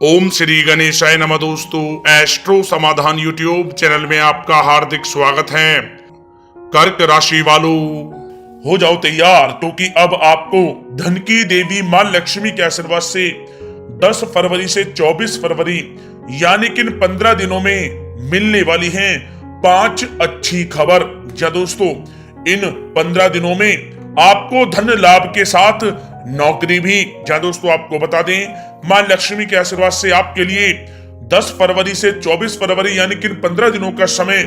ओम श्री गणेशाय नमः। दोस्तों, एस्ट्रो समाधान यूट्यूब चैनल में आपका हार्दिक स्वागत है। कर्क राशि वालों, हो जाओ तैयार, क्योंकि अब आपको धन की देवी मां लक्ष्मी के आशीर्वाद से 10 फरवरी से 24 फरवरी यानी कि इन 15 दिनों में मिलने वाली हैं 5 अच्छी खबर। या दोस्तों, इन 15 दिनों में आपको धन लाभ के साथ नौकरी भी। या दोस्तों, आपको बता दें, मां लक्ष्मी के आशीर्वाद से आपके लिए 10 फरवरी से 24 फरवरी यानी कि इन 15 दिनों का समय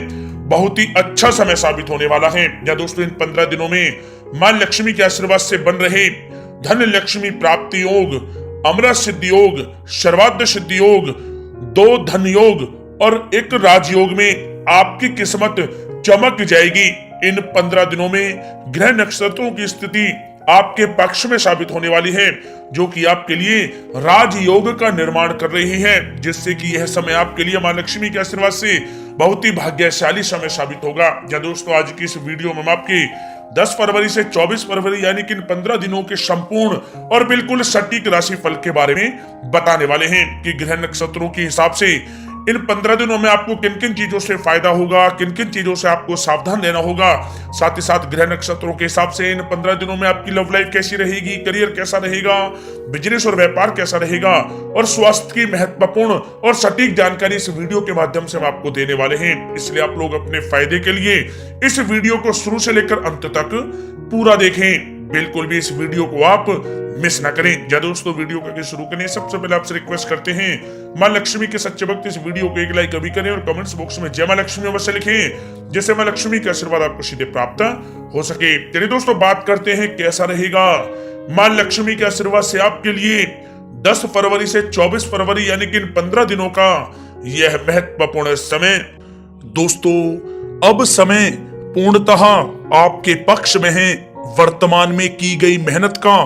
बहुत ही अच्छा समय साबित होने वाला है। या दोस्तों, इन 15 दिनों में मां लक्ष्मी के आशीर्वाद से बन रहे धन लक्ष्मी प्राप्ति योग, अमृत सिद्धि योग, सर्वाद्ध सिद्धि योग, 2 धन योग और 1 राजयोग में आपकी किस्मत चमक जाएगी। इन 15 दिनों में ग्रह नक्षत्रों की स्थिति आपके पक्ष में साबित होने वाली है, जो कि आपके लिए राजयोग का निर्माण कर रही है, जिससे कि यह समय आपके लिए मां लक्ष्मी के आशीर्वाद से बहुत ही भाग्यशाली समय साबित होगा। या दोस्तों, आज की इस वीडियो में हम आपके 10 फरवरी से 24 फरवरी यानी कि इन 15 दिनों के संपूर्ण और बिल्कुल सटीक राशि फल के बारे में बताने वाले हैं कि ग्रह नक्षत्रों के हिसाब से इन 15 दिनों में आपको किन किन चीजों से फायदा होगा, किन किन चीजों से आपको सावधान रहना होगा। साथ ही साथ ग्रह नक्षत्रों के हिसाब से इन 15 दिनों में आपकी लव लाइफ कैसी रहेगी, करियर कैसा रहेगा, बिजनेस और व्यापार कैसा रहेगा और स्वास्थ्य की महत्वपूर्ण और सटीक जानकारी इस वीडियो के माध्यम से हम आपको देने वाले हैं। इसलिए आप लोग अपने फायदे के लिए इस वीडियो को शुरू से लेकर अंत तक पूरा देखें। बिल्कुल भी इस वीडियो को आप मिस ना करें। या दोस्तों, वीडियो को शुरू करें सबसे पहले आपसे रिक्वेस्ट करते हैं, मां लक्ष्मी के सच्चे भक्त इस वीडियो को 1 लाइक अभी करें और कमेंट्स बॉक्स में जय मां लक्ष्मी अवश्य लिखें, जिससे मां लक्ष्मी का आशीर्वाद आपको सीधे प्राप्त हो सके। चलिए दोस्तों, बात करते हैं कैसा रहेगा मां लक्ष्मी के आशीर्वाद से आपके लिए 10 फरवरी से 24 फरवरी यानी कि इन 15 दिनों का यह महत्वपूर्ण समय। दोस्तों, अब समय पूर्णतः आपके पक्ष में है। वर्तमान में की गई मेहनत का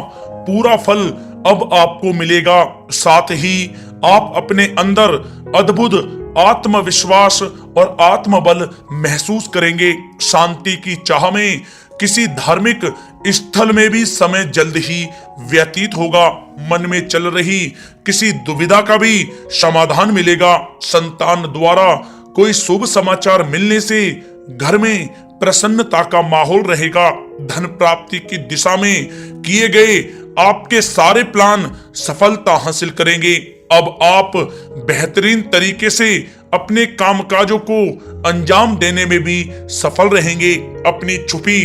पूरा फल अब आपको मिलेगा। साथ ही आप अपने अंदर अद्भुत आत्मविश्वास और आत्मबल महसूस करेंगे। शांति की चाह में किसी धार्मिक स्थल में भी समय जल्द ही व्यतीत होगा। मन में चल रही किसी दुविधा का भी समाधान मिलेगा। संतान द्वारा कोई शुभ समाचार मिलने से घर में प्रसन्नता का माहौल रहेगा। धन प्राप्ति की दिशा में किए गए आपके सारे प्लान सफलता हासिल करेंगे। अब आप बेहतरीन तरीके से अपने कामकाजों को अंजाम देने में भी सफल रहेंगे। अपनी छुपी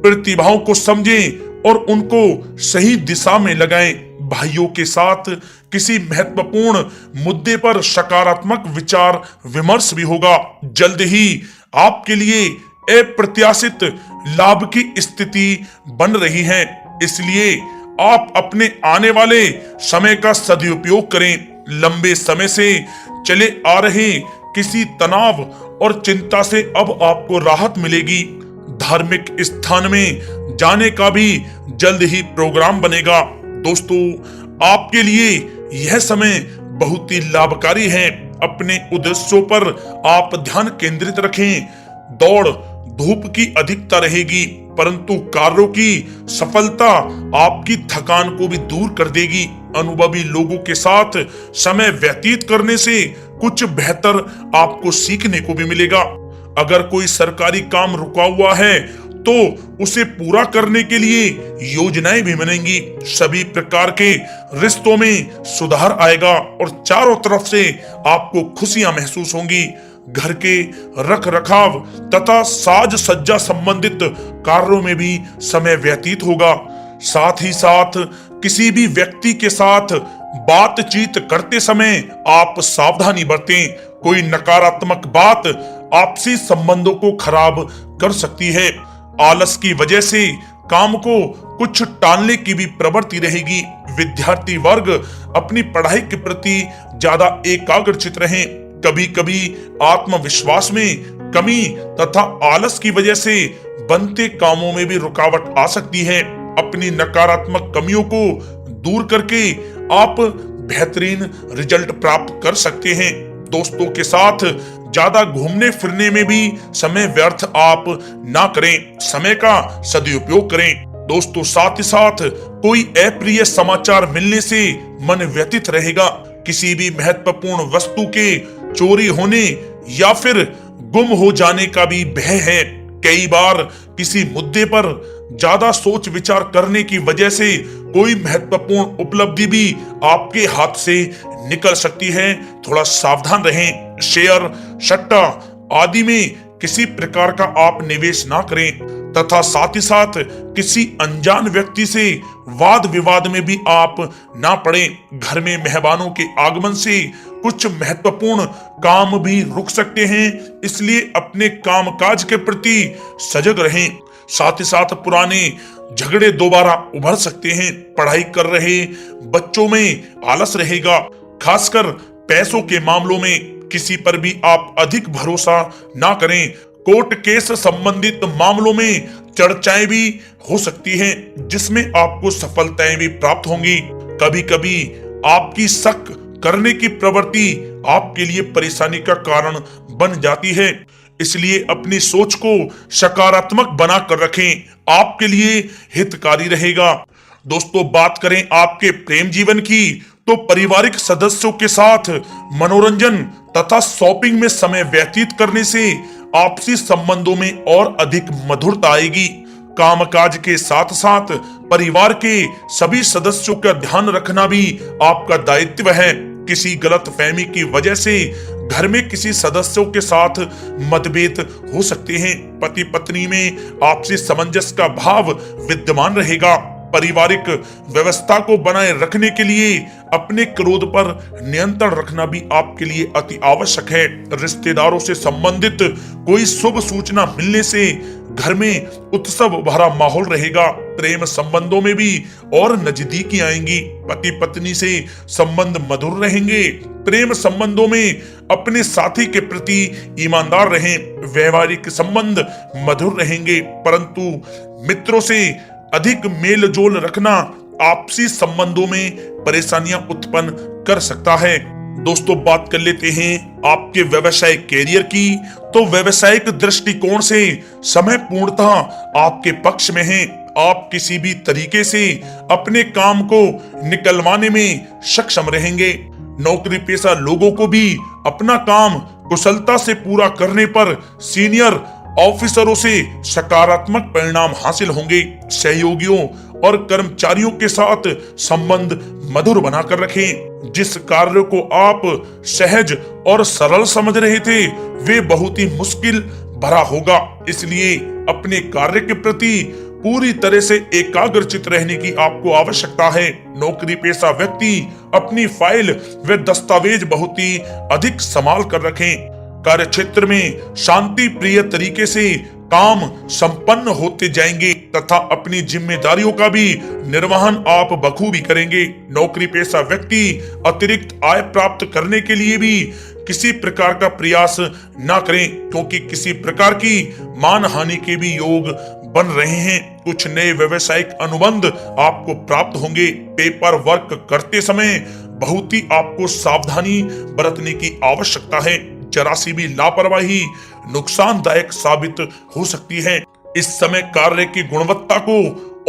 प्रतिभाओं को समझें और उनको सही दिशा में लगाएं। भाइयों के साथ किसी महत्वपूर्ण मुद्दे पर सकारात्मक विचार विमर्श भी होगा। जल्द ही आपके लिए अप्रत्याशित लाभ की स्थिति बन रही है, इसलिए आप अपने आने वाले समय का सदुपयोग करें। लंबे समय से चले आ रहे किसी तनाव और चिंता से अब आपको राहत मिलेगी। धार्मिक स्थान में जाने का भी जल्द ही प्रोग्राम बनेगा। दोस्तों, आपके लिए यह समय बहुत ही लाभकारी है। अपने उद्देश्यों पर आप ध्यान केंद्रित रखें। दौड़ धूप की अधिकता रहेगी, परंतु कार्यों की सफलता आपकी थकान को भी दूर कर देगी। अनुभवी लोगों के साथ समय व्यतीत करने से कुछ बेहतर आपको सीखने को भी मिलेगा। अगर कोई सरकारी काम रुका हुआ है तो उसे पूरा करने के लिए योजनाएं भी बनेंगी। सभी प्रकार के रिश्तों में सुधार आएगा और चारों तरफ से आपको खुशियां महसूस होंगी। घर के रख रखाव तथा साज सज्जा संबंधित कार्यों में भी समय व्यतीत होगा। साथ ही साथ किसी भी व्यक्ति के साथ बातचीत करते समय आप सावधानी बरतें। कोई नकारात्मक बात आपसी संबंधों को खराब कर सकती है। आलस की वजह से काम को कुछ टालने की भी प्रवृत्ति रहेगी। विद्यार्थी वर्ग अपनी पढ़ाई के प्रति ज्यादा एकाग्रचित रहें। कभी कभी आत्मविश्वास में कमी तथा आलस की वजह से बनते कामों में भी रुकावट आ सकती है। अपनी नकारात्मक कमियों को दूर करके आप बेहतरीन रिजल्ट प्राप्त कर सकते हैं। दोस्तों के साथ ज्यादा घूमने फिरने में भी समय व्यर्थ आप ना करें, समय का सदुपयोग करें। दोस्तों, साथ ही साथ कोई अप्रिय समाचार मिलने से मन व्यथित रहेगा। किसी भी महत्वपूर्ण वस्तु के चोरी होने या फिर गुम हो जाने का भी भय है। कई बार किसी मुद्दे पर ज्यादा सोच विचार करने की वजह से कोई महत्वपूर्ण उपलब्धि भी आपके हाथ से निकल सकती है। थोड़ा सावधान रहें। शेयर, सट्टा आदि में किसी प्रकार का आप निवेश ना करें तथा साथ ही साथ किसी अनजान व्यक्ति से वाद विवाद में भी आप ना पड़ें। घर में मेहमानों के आगमन से कुछ महत्वपूर्ण काम भी रुक सकते हैं, इसलिए अपने कामकाज के प्रति सजग रहें। साथ ही साथ पुराने झगड़े दोबारा उभर सकते हैं। पढ़ाई कर रहे बच्चों में आलस रहेगा। खासकर पैसों के मामलों में किसी पर भी आप अधिक भरोसा ना करें। कोर्ट केस संबंधित मामलों में चर्चाएं भी हो सकती हैं, जिसमें आपको सफलताएं भी प्राप्त होंगी। कभी कभी आपकी शक करने की प्रवृत्ति आपके लिए परेशानी का कारण बन जाती है, इसलिए अपनी सोच को सकारात्मक बनाकर रखें, आपके लिए हितकारी रहेगा। दोस्तों, बात करें आपके प्रेम जीवन की तो पारिवारिक सदस्यों के साथ मनोरंजन तथा शॉपिंग में समय व्यतीत करने से आपसी संबंधों में और अधिक मधुरता आएगी। कामकाज के साथ साथ परिवार के सभी सदस्यों का ध्यान रखना भी आपका दायित्व है। किसी गलत फहमी की वजह से घर में किसी सदस्यों के साथ मतभेद हो सकते हैं। पति पत्नी में आपसी सामंजस्य का भाव विद्यमान रहेगा। पारिवारिक व्यवस्था को बनाए रखने के लिए अपने क्रोध पर नियंत्रण रखना भी आपके लिए अति आवश्यक है। रिश्तेदारों से संबंधित कोई शुभ सूचना मिलने से घर में उत्सव भरा माहौल रहेगा। प्रेम संबंधों में भी और नजदीकी आएंगी। पति पत्नी से संबंध मधुर रहेंगे। प्रेम संबंधों में अपने साथी के प्रति ईमानदार रहें। वैवाहिक संबंध मधुर रहेंगे, परंतु मित्रों से अधिक मेल जोल रखना आपसी संबंधों में परेशानियां उत्पन्न कर सकता है। दोस्तों, बात कर लेते हैं आपके व्यवसायिक कैरियर की। तो व्यवसायिक दृष्टिकोण से समय पूर्णतः आपके पक्ष में है। आप किसी भी तरीके से अपने काम को निकलवाने में सक्षम रहेंगे। नौकरी पेशा लोगों को भी अपना काम कुशलता से पूरा करने पर सीनियर ऑफिसरों से सकारात्मक परिणाम हासिल होंगे। सहयोगियों और कर्मचारियों के साथ संबंध मधुर बनाकर रखें। जिस कार्य को आप सहज और सरल समझ रहे थे वे बहुत ही मुश्किल भरा होगा, इसलिए अपने कार्य के प्रति पूरी तरह से एकाग्रचित रहने की आपको आवश्यकता है। नौकरी पेशा व्यक्ति अपनी फाइल व दस्तावेज बहुत ही अधिक संभाल कर रखें। कार्य क्षेत्र में शांति प्रिय तरीके से काम संपन्न होते जाएंगे तथा अपनी जिम्मेदारियों का भी निर्वहन आप बखूबी करेंगे। नौकरी पेशा व्यक्ति अतिरिक्त आय प्राप्त करने के लिए भी किसी प्रकार का प्रयास न करें, क्योंकि किसी प्रकार की मान हानि के भी योग बन रहे हैं। कुछ नए व्यवसायिक अनुबंध आपको प्राप्त होंगे। पेपर वर्क करते समय बहुत ही आपको सावधानी बरतने की आवश्यकता है। जरा सी भी लापरवाही नुकसानदायक साबित हो सकती है। इस समय कार्य की गुणवत्ता को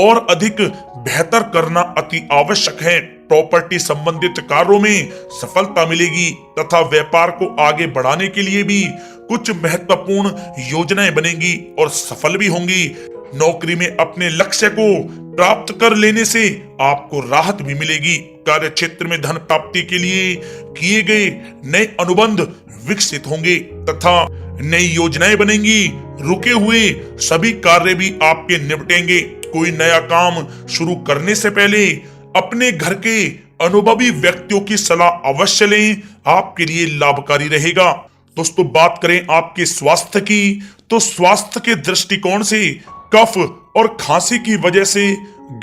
और अधिक बेहतर करना अति आवश्यक है। प्रॉपर्टी संबंधित कार्यों में सफलता मिलेगी तथा व्यापार को आगे बढ़ाने के लिए भी कुछ महत्वपूर्ण योजनाएं बनेंगी और सफल भी होंगी। नौकरी में अपने लक्ष्य को प्राप्त कर लेने से आपको राहत भी मिलेगी। कार्य क्षेत्र में धन प्राप्ति के लिए किए गए नए अनुबंध विकसित होंगे तथा नई योजनाएं बनेंगी। रुके हुए सभी कार्य भी आपके निपटेंगे। कोई नया काम शुरू करने से पहले अपने घर के अनुभवी व्यक्तियों की सलाह अवश्य लें, आपके लिए लाभकारी रहेगा। दोस्तों, बात करें आपके स्वास्थ्य की तो स्वास्थ्य के दृष्टिकोण से कफ और खांसी की वजह से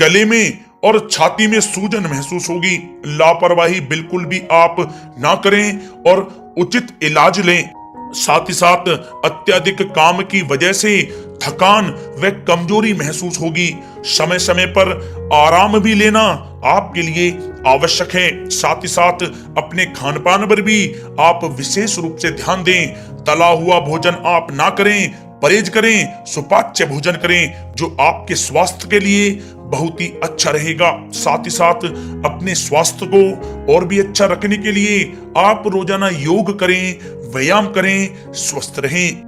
गले में और छाती में सूजन महसूस होगी। लापरवाही बिल्कुल भी आप ना करें और उचित इलाज लें। साथ ही साथ अत्यधिक काम की वजह से थकान व कमजोरी महसूस होगी। समय समय पर आराम भी लेना आपके लिए आवश्यक है। साथ ही साथ अपने खान पान पर भी आप विशेष रूप से ध्यान दें। तला हुआ भोजन आप ना करें, परहेज करें, सुपाच्य भोजन करें जो आपके स्वास्थ्य के लिए बहुत ही अच्छा रहेगा। साथ ही साथ अपने स्वास्थ्य को और भी अच्छा रखने के लिए आप रोजाना योग करें, व्यायाम करें, स्वस्थ रहें।